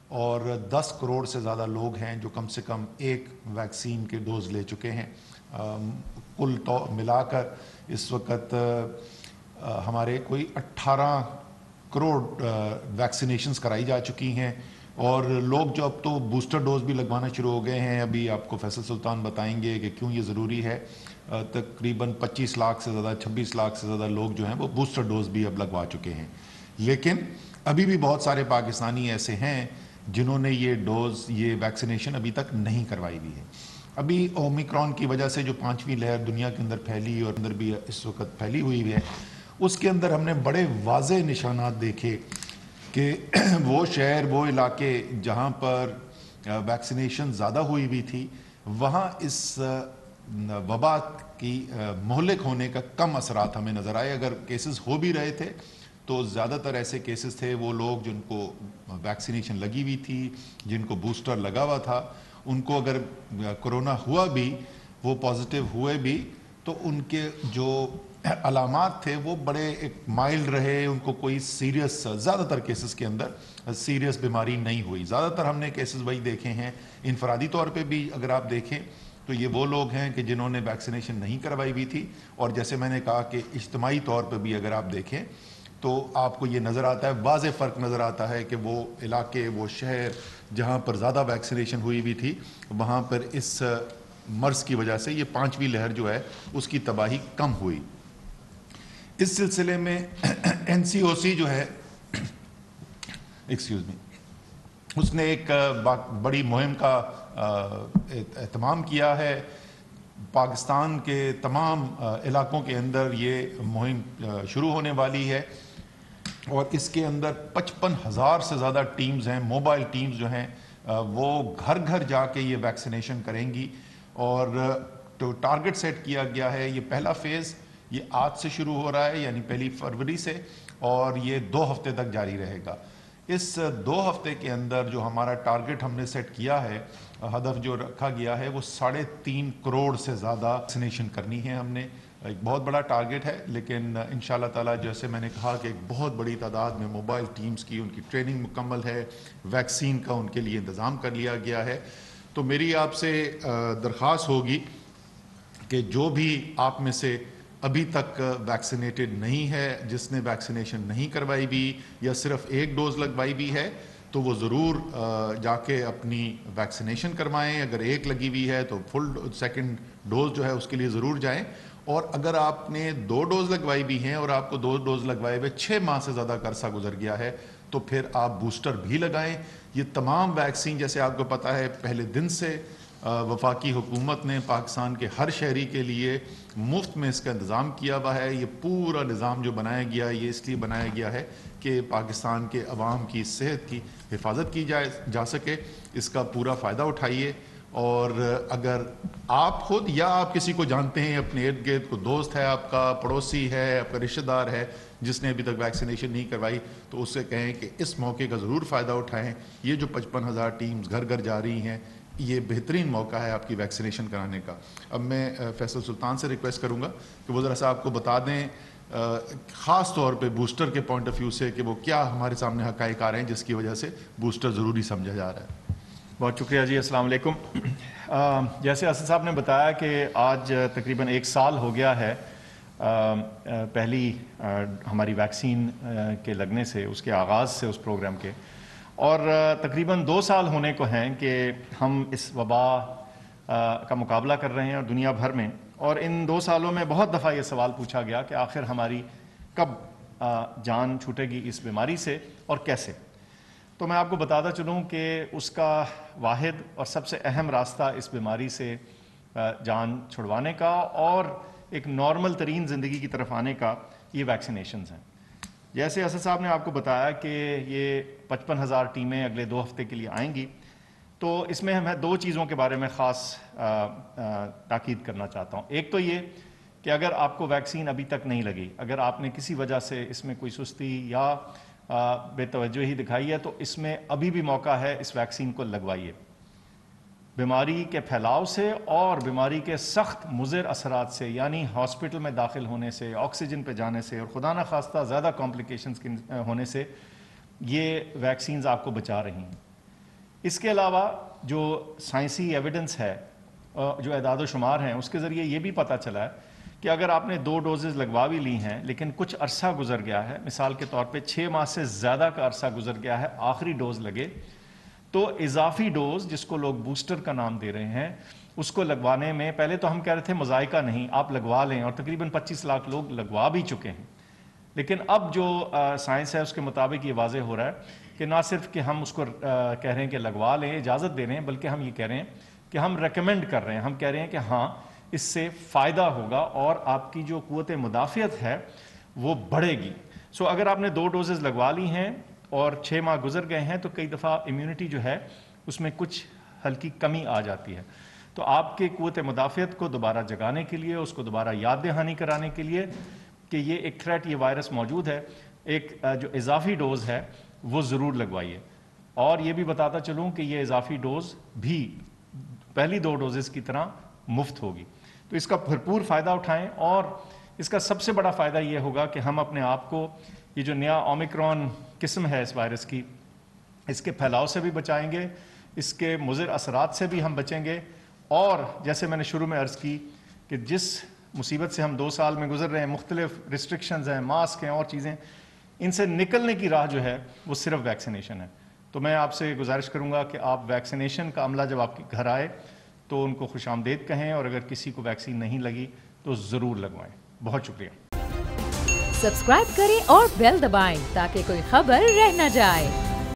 اور 10 کروڑ سے زیادہ لوگ ہیں جو کم سے کم ایک ویکسین کے ڈوز لے چکے ہیں. کل ملا کر اس وقت ہمارے کوئی 18 کروڑ ویکسینیشنز کرائی جا چکی ہیں, اور لوگ جو اب تو بوسٹر ڈوز بھی لگوانا شروع ہو گئے ہیں. ابھی آپ کو فیصل سلطان بتائیں گے کہ کیوں یہ ضروری ہے. تقریباً 25 لاکھ سے زیادہ 26 لاکھ سے زیادہ لوگ جو ہیں وہ بوسٹر ڈوز بھی اب لگوا چکے ہیں. لیکن ابھی بھی بہت سارے پاکستانی ایسے ہیں جنہوں نے یہ ویکسینیشن ابھی تک نہیں کروائی ہوئی ہے. ابھی اومیکرون کی وجہ سے جو 5ویں لہر دنیا کے اندر پھیلی اور اندر بھی اس وقت پھیلی ہوئی ہے, اس کے اندر ہم نے بڑے واضح نشانات دیکھے کہ وہ شہر وہ علاقے جہاں پر ویکسینیشن زیادہ ہوئی ہوئی تھی وہاں اس وبا کی مہلک ہونے کا کم اثرات ہمیں نظر آئے. اگر کیسز ہو بھی رہے تھے تو زیادہ تر ایسے کیسز تھے وہ لوگ جن کو ویکسینیشن لگی ہوئی تھی, جن کو بوسٹر لگا ہوا تھا, ان کو اگر کرونا ہوا بھی, وہ پازیٹیو ہوئے بھی, تو ان کے جو علامات تھے وہ بڑے ایک مائلڈ رہے. ان کو کوئی سیریس, زیادہ تر کیسز کے اندر سیریس بیماری نہیں ہوئی. زیادہ تر ہم نے کیسز وہی دیکھے ہیں. انفرادی طور پہ بھی اگر آپ دیکھیں تو یہ وہ لوگ ہیں کہ جنہوں نے ویکسینیشن نہیں کروائی ہوئی تھی, اور جیسے میں نے کہا کہ اجتماعی طور پہ بھی اگر آپ دیکھیں تو آپ کو یہ نظر آتا ہے, واضح فرق نظر آتا ہے کہ وہ علاقے, وہ شہر جہاں پر زیادہ ویکسینیشن ہوئی ہوئی تھی وہاں پر اس مرض کی وجہ سے یہ 5ویں لہر جو ہے اس کی تباہی کم ہوئی. اس سلسلے میں NCOC جو ہے اس نے ایک بڑی مہم کا اہتمام کیا ہے. پاکستان کے تمام علاقوں کے اندر یہ مہم شروع ہونے والی ہے, اور اس کے اندر 55,000 سے زیادہ ٹیمز ہیں, موبائل ٹیمز جو ہیں وہ گھر گھر جا کے یہ ویکسینیشن کریں گی. اور تو ٹارگٹ سیٹ کیا گیا ہے, یہ پہلا فیز یہ آج سے شروع ہو رہا ہے یعنی 1 فروری سے, اور یہ 2 ہفتے تک جاری رہے گا. اس 2 ہفتے کے اندر جو ہمارا ٹارگٹ ہم نے سیٹ کیا ہے, ہدف جو رکھا گیا ہے وہ 3.5 کروڑ سے زیادہ ویکسینیشن کرنی ہے. ہم نے ایک بہت بڑا ٹارگٹ ہے, لیکن انشاءاللہ تعالی جیسے میں نے کہا کہ ایک بہت بڑی تعداد میں موبائل ٹیمز کی ان کی ٹریننگ مکمل ہے, ویکسین کا ان کے لیے انتظام کر لیا گیا ہے. تو میری آپ سے درخواست ہوگی کہ جو بھی آپ میں سے ابھی تک ویکسینیٹڈ نہیں ہے, جس نے ویکسینیشن نہیں کروائی بھی یا صرف ایک ڈوز لگوائی بھی ہے, تو وہ ضرور جا کے اپنی ویکسینیشن کروائیں. اگر ایک لگی ہوئی ہے تو فل سیکنڈ ڈوز جو ہے اس کے لیے ضرور جائیں. اور اگر آپ نے 2 ڈوز لگوائی بھی ہیں اور آپ کو 2 ڈوز لگوائے ہوئے 6 ماہ سے زیادہ کا عرصہ گزر گیا ہے تو پھر آپ بوسٹر بھی لگائیں. یہ تمام ویکسین جیسے آپ کو پتہ ہے پہلے دن سے وفاقی حکومت نے پاکستان کے ہر شہری کے لیے مفت میں اس کا انتظام کیا ہوا ہے. یہ پورا نظام جو بنایا گیا ہے یہ اس لیے بنایا گیا ہے کہ پاکستان کے عوام کی صحت کی حفاظت کی جا سکے. اس کا پورا فائدہ اٹھائیے. اور اگر آپ خود یا آپ کسی کو جانتے ہیں, اپنے ارد گرد کو دوست ہے, آپ کا پڑوسی ہے, آپ کا رشتہ دار ہے جس نے ابھی تک ویکسینیشن نہیں کروائی, تو اس سے کہیں کہ اس موقع کا ضرور فائدہ اٹھائیں. یہ جو 55,000 ٹیمز گھر گھر جا رہی ہیں, یہ بہترین موقع ہے آپ کی ویکسینیشن کرانے کا. اب میں فیصل سلطان سے ریکویسٹ کروں گا کہ وہ ذرا سا آپ کو بتا دیں خاص طور پہ بوسٹر کے پوائنٹ آف ویو سے کہ وہ کیا ہمارے سامنے حقائق آ رہے ہیں جس کی وجہ سے بوسٹر ضروری سمجھا جا رہا ہے. بہت شکریہ جی. السلام علیکم. جیسے اسد صاحب نے بتایا کہ آج تقریباً 1 سال ہو گیا ہے پہلی ہماری ویکسین کے لگنے سے, اس کے آغاز سے, اس پروگرام کے, اور تقریباً 2 سال ہونے کو ہیں کہ ہم اس وبا کا مقابلہ کر رہے ہیں اور دنیا بھر میں. اور ان 2 سالوں میں بہت دفعہ یہ سوال پوچھا گیا کہ آخر ہماری کب جان چھوٹے گی اس بیماری سے اور کیسے. تو میں آپ کو بتاتا چلوں کہ اس کا واحد اور سب سے اہم راستہ اس بیماری سے جان چھڑوانے کا اور ایک نارمل ترین زندگی کی طرف آنے کا یہ ویکسینیشنز ہیں. جیسے اسد صاحب نے آپ کو بتایا کہ یہ 55,000 ٹیمیں اگلے 2 ہفتے کے لیے آئیں گی, تو اس میں میں 2 چیزوں کے بارے میں خاص تاکید کرنا چاہتا ہوں. ایک تو یہ کہ اگر آپ کو ویکسین ابھی تک نہیں لگی, اگر آپ نے کسی وجہ سے اس میں کوئی سستی یا بے توجہی دکھائی ہے, تو اس میں ابھی بھی موقع ہے, اس ویکسین کو لگوائیے. بیماری کے پھیلاؤ سے اور بیماری کے سخت مضر اثرات سے, یعنی ہاسپٹل میں داخل ہونے سے, آکسیجن پہ جانے سے, اور خدا نخواستہ زیادہ کمپلیکیشنز ہونے سے, یہ ویکسینز آپ کو بچا رہی ہیں. اس کے علاوہ جو سائنسی ایویڈنس ہے، جو اعداد و شمار ہیں، اس کے ذریعے یہ بھی پتہ چلا ہے کہ اگر آپ نے 2 ڈوزز لگوا بھی لی ہیں لیکن کچھ عرصہ گزر گیا ہے، مثال کے طور پہ 6 ماہ سے زیادہ کا عرصہ گزر گیا ہے آخری ڈوز لگے، تو اضافی ڈوز جس کو لوگ بوسٹر کا نام دے رہے ہیں اس کو لگوانے میں پہلے تو ہم کہہ رہے تھے مذائقہ نہیں، آپ لگوا لیں، اور تقریباً 25 لاکھ لوگ لگوا بھی چکے ہیں. لیکن اب جو سائنس ہے اس کے مطابق یہ واضح ہو رہا ہے کہ نہ صرف کہ ہم اس کو کہہ رہے ہیں کہ لگوا لیں، اجازت دے رہے ہیں، بلکہ ہم یہ کہہ رہے ہیں کہ ہم ریکمینڈ کر رہے ہیں، ہم کہہ رہے ہیں کہ ہاں اس سے فائدہ ہوگا اور آپ کی جو قوت مدافعت ہے وہ بڑھے گی. سو اگر آپ نے 2 ڈوزز لگوا لی ہیں اور 6 ماہ گزر گئے ہیں تو کئی دفعہ امیونٹی جو ہے اس میں کچھ ہلکی کمی آ جاتی ہے. تو آپ کے قوت مدافعت کو دوبارہ جگانے کے لیے، اس کو دوبارہ یاد دہانی کرانے کے لیے کہ یہ ایک تھریٹ، یہ وائرس موجود ہے، ایک جو اضافی ڈوز ہے وہ ضرور لگوائیے. اور یہ بھی بتاتا چلوں کہ یہ اضافی ڈوز بھی پہلی 2 ڈوزز کی طرح مفت ہوگی. تو اس کا بھرپور فائدہ اٹھائیں، اور اس کا سب سے بڑا فائدہ یہ ہوگا کہ ہم اپنے آپ کو یہ جو نیا اومیکرون قسم ہے اس وائرس کی، اس کے پھیلاؤ سے بھی بچائیں گے، اس کے مضر اثرات سے بھی ہم بچیں گے. اور جیسے میں نے شروع میں عرض کی کہ جس مصیبت سے ہم 2 سال میں گزر رہے ہیں، مختلف ریسٹرکشنز ہیں، ماسک ہیں اور چیزیں، ان سے نکلنے کی راہ جو ہے وہ صرف ویکسینیشن ہے. تو میں آپ سے گزارش کروں گا کہ آپ ویکسینیشن کا عملہ جب آپ کے گھر آئے تو ان کو خوش آمدید کہیں، اور اگر کسی کو ویکسین نہیں لگی تو ضرور لگوائیں. بہت شکریہ. سبسکرائب کریں اور بیل دبائیں تاکہ کوئی خبر رہ نہ جائے.